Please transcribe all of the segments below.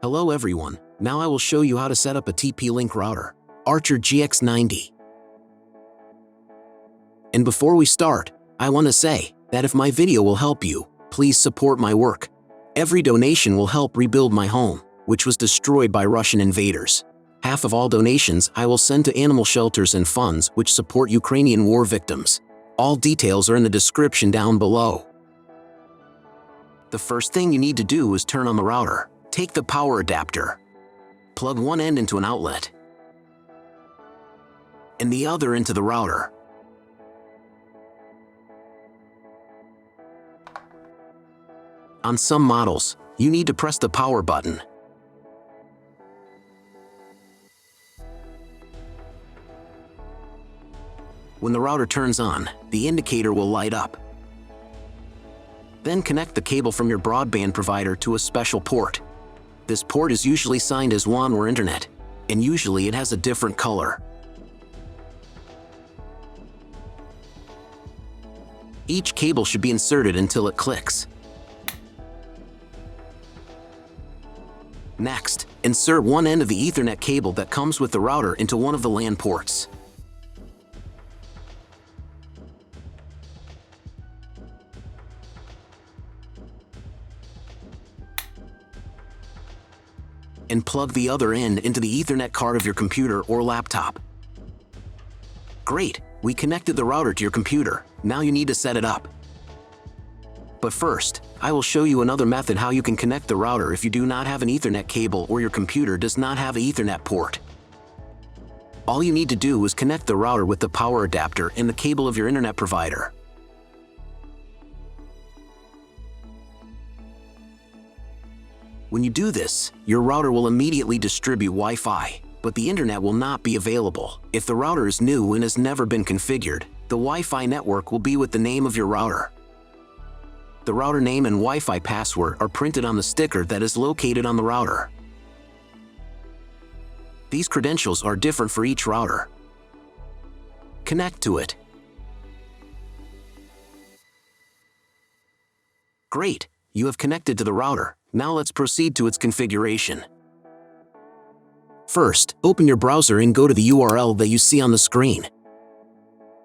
Hello everyone, now I will show you how to set up a TP-Link router, Archer GX90. And before we start, I want to say that if my video will help you, please support my work. Every donation will help rebuild my home, which was destroyed by Russian invaders. Half of all donations I will send to animal shelters and funds which support Ukrainian war victims. All details are in the description down below. The first thing you need to do is turn on the router. Take the power adapter. Plug one end into an outlet and the other into the router. On some models, you need to press the power button. When the router turns on, the indicator will light up. Then connect the cable from your broadband provider to a special port. This port is usually signed as WAN or Internet, and usually it has a different color. Each cable should be inserted until it clicks. Next, insert one end of the Ethernet cable that comes with the router into one of the LAN ports. And plug the other end into the Ethernet card of your computer or laptop. Great, we connected the router to your computer. Now you need to set it up. But first, I will show you another method how you can connect the router if you do not have an Ethernet cable or your computer does not have an Ethernet port. All you need to do is connect the router with the power adapter and the cable of your internet provider. When you do this, your router will immediately distribute Wi-Fi, but the internet will not be available. If the router is new and has never been configured, the Wi-Fi network will be with the name of your router. The router name and Wi-Fi password are printed on the sticker that is located on the router. These credentials are different for each router. Connect to it. Great, you have connected to the router. Now let's proceed to its configuration. First, open your browser and go to the URL that you see on the screen.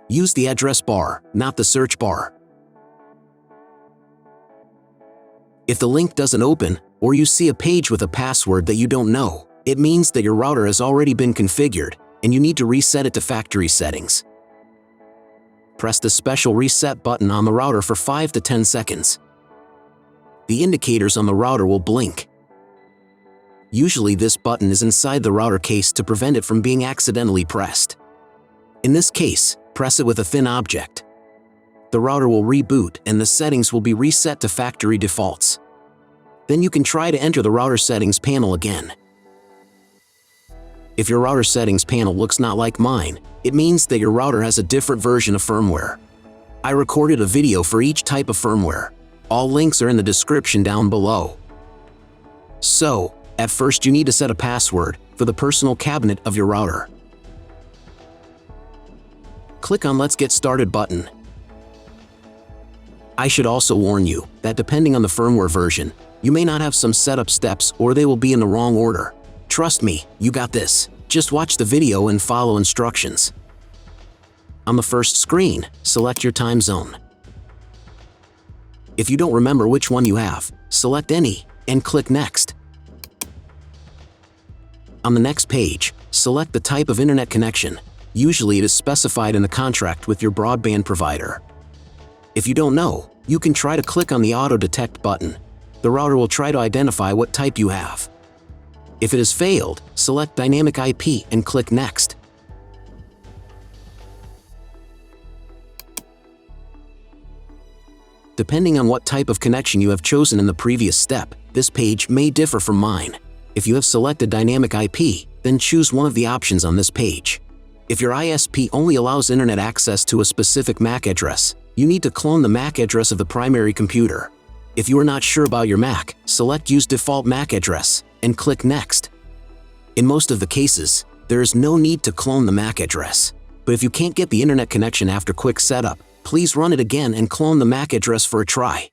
Use the address bar, not the search bar. If the link doesn't open, or you see a page with a password that you don't know, it means that your router has already been configured, and you need to reset it to factory settings. Press the special reset button on the router for 5 to 10 seconds. The indicators on the router will blink. Usually this button is inside the router case to prevent it from being accidentally pressed. In this case, press it with a thin object. The router will reboot and the settings will be reset to factory defaults. Then you can try to enter the router settings panel again. If your router settings panel looks not like mine, it means that your router has a different version of firmware. I recorded a video for each type of firmware. All links are in the description down below. So, at first you need to set a password for the personal cabinet of your router. Click on Let's Get Started button. I should also warn you that depending on the firmware version, you may not have some setup steps or they will be in the wrong order. Trust me, you got this. Just watch the video and follow instructions. On the first screen, select your time zone. If you don't remember which one you have, select any and click Next. On the next page, select the type of internet connection. Usually it is specified in the contract with your broadband provider. If you don't know, you can try to click on the Auto Detect button. The router will try to identify what type you have. If it has failed, select Dynamic IP and click Next. Depending on what type of connection you have chosen in the previous step, this page may differ from mine. If you have selected Dynamic IP, then choose one of the options on this page. If your ISP only allows internet access to a specific MAC address, you need to clone the MAC address of the primary computer. If you are not sure about your MAC, select Use Default MAC Address and click Next. In most of the cases, there is no need to clone the MAC address. But if you can't get the internet connection after quick setup, please run it again and clone the MAC address for a try.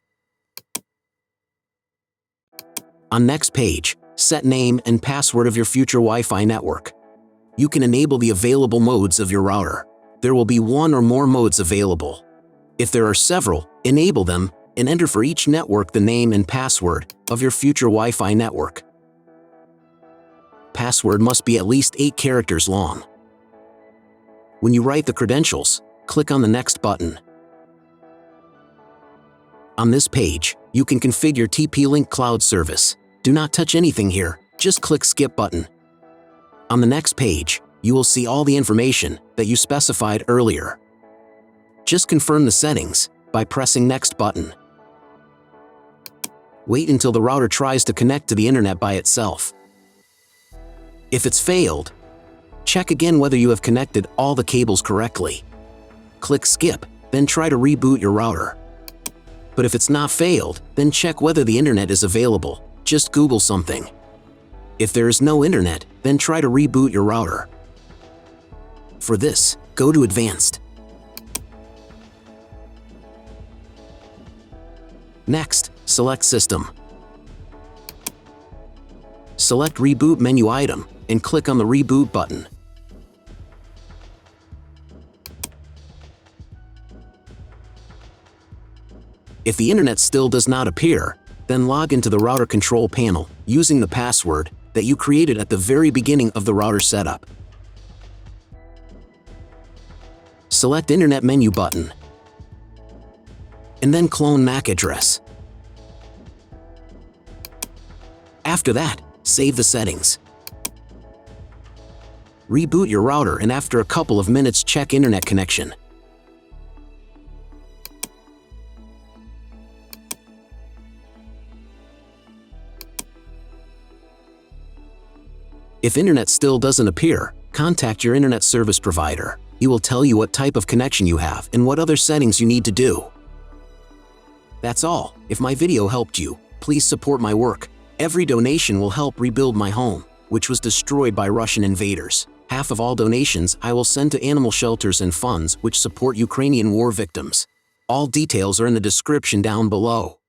On next page, Set name and password of your future Wi-Fi network. You can enable the available modes of your router. There will be one or more modes available. If there are several, enable them and enter for each network the name and password of your future Wi-Fi network. Password must be at least 8 characters long. When you write the credentials, click on the Next button. On this page, you can configure TP-Link Cloud Service. Do not touch anything here, just click Skip button. On the next page, you will see all the information that you specified earlier. Just confirm the settings by pressing Next button. Wait until the router tries to connect to the internet by itself. If it's failed, check again whether you have connected all the cables correctly. Click Skip, then try to reboot your router. But if it's not failed, then check whether the internet is available. Just Google something. If there is no internet, then try to reboot your router. For this, go to Advanced. Next, select System. Select Reboot menu item and click on the Reboot button. If the internet still does not appear, then log into the router control panel using the password that you created at the very beginning of the router setup. Select Internet menu button, and then clone MAC address. After that, save the settings. Reboot your router and after a couple of minutes check internet connection. If internet still doesn't appear, contact your internet service provider. He will tell you what type of connection you have and what other settings you need to do. That's all. If my video helped you, please support my work. Every donation will help rebuild my home, which was destroyed by Russian invaders. Half of all donations I will send to animal shelters and funds which support Ukrainian war victims. All details are in the description down below.